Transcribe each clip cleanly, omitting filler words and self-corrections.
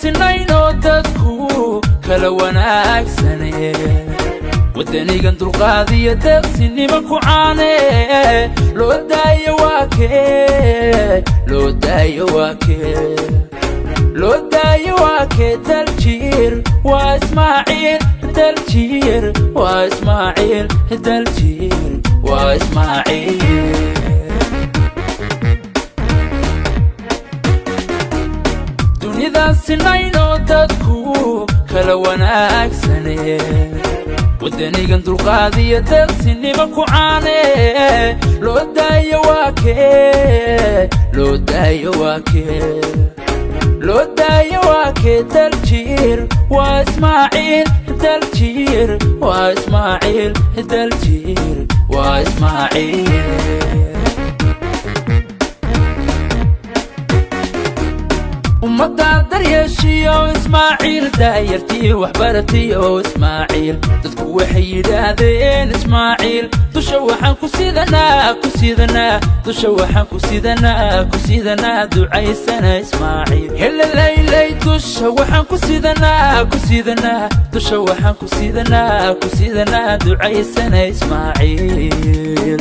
sinayno dadku kala wanaagsane wadanigan dulqaadiya deeqsinimo ku caane loo daayo waa kee loo daayo waa kee daljir waa ismaaciil daljir waa ismaaciil daljir waa ismaaciil sinayno dadku kala wanaagsane wadanigan dulqaadiya deeqsinimo ku caane loo daayo waa kee loo daayo waa kee daljir waa ismaaciil daljir waa ismaaciil daljir waa ismaaciil ummadda daryeeshiyo ismaaciil daayartii waxbaratiyo ismaaciil dadku waxay yidhaahdeen ismaaciil dusha waxaan ku sidanaa dusha waxaan ku sidanaa ducaysana ismaaciil helalaylay dusha waxaan ku sidanaa dusha waxaan ku sidanaa ducaysana ismaaciil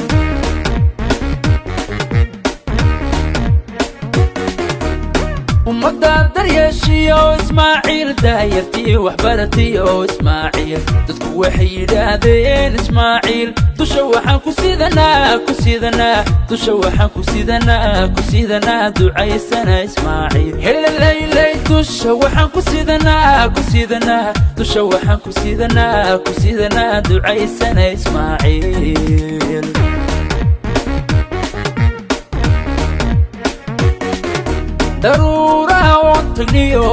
ummadda daryeeshiyo ismaaciil daayartii waxbaratiyo ismaaciil dadku waxay yidhaahdeen ismaaciil dusha waxaan ku sidanaa dusha waxaan ku sidanaa ducaysana ismaaciil helalaylay dusha waxaan ku sidanaa dusha waxaan ku sidanaa ducaysana ismaaciil daruuraha oon tagniyo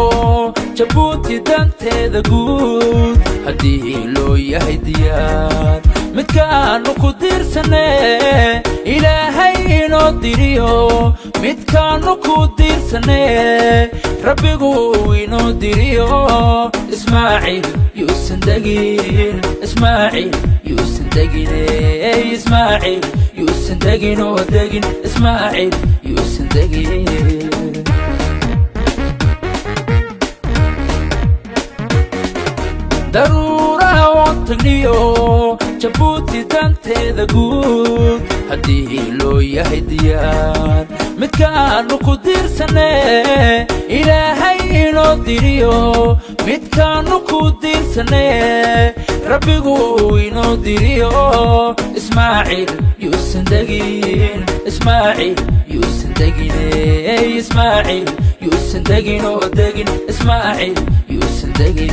jabuuti danteeda guud haddii loo yahay diyaar midkaanu ku diirsane ilaahay inoo diriyo midkaanu ku diirsane rabbigu inoo diriyo ismaaciil yuusan degin ismaaciil yuusan degine ismaaciil yuusan degin oo degin ismaaciil yuusan degin daruuraha oon tagniyo jabuuti danteeda guud haddii loo yahay diyaar midkaanu ku diirsane ilaahay inoo diriyo midkaanu ku diirsane rabbigu inoo diriyo ismaaciil yuusan degin ismaaciil yuusan degine ismaaciil yuusan degin oo degin ismaaciil yuusan degin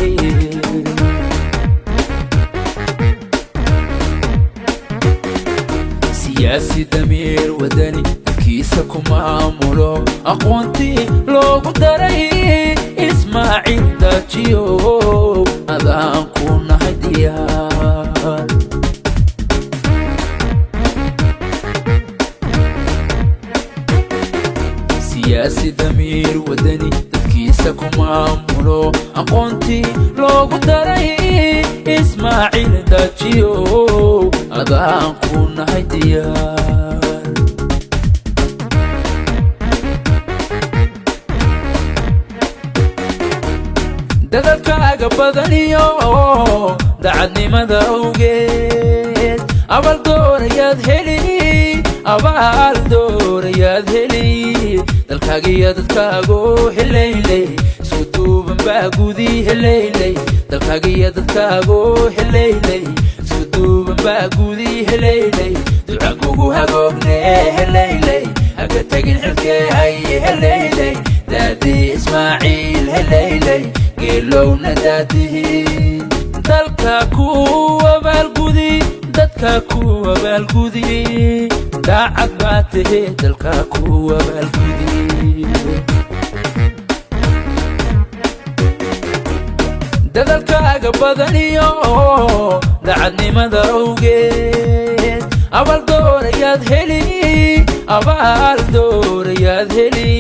siyaasi damiir wadani kiisa ku maamulo aqoontii loogu daray ismaaciil daajiyo adaan ku nahay diyaar siyaasi damiir wadani dadkiisa ku maamulo aqoontii loogu daray ismaaciil daajiyo adaan ku nahay diyaar dadalkaaga badaniyo dacadnimada awgeed abaal doorayaad heli dalkaagiyo dadkaago helaylay isku duuban baa gudi helaylay dalkaagiyo dadkaago helaylay isku duuban baa gudi helaylay duca kugu hagoogne helaylay haka tagin xilkee haye helaylay daadii ismaaciil helaylay geelowna daadihi dalka ku abaalgudi dadka ku abaalgudi daacad baa tahe dalka ku abaalgudi dadalkaaga badaniyo dacadnimada awgeed abaal doorayaad heli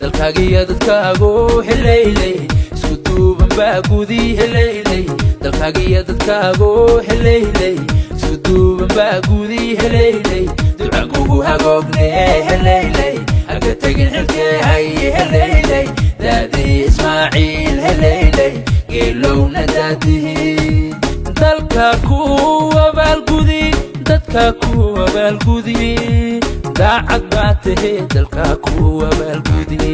dalkaagiyo dadkaago helaylay isku duuban baa gudi helaylay dalkaagiyo dadkaago helaylay isku duuban baa gudi helaylay duca kugu hagoogne helaylay haka tagin xilkee haye helaylay daadii ismaaciil ismaaciil heleyley geelowna daadihi dalka ku abaalgudi dadka ku abaalgudi daacad baa tahay dalka ku abaalgudi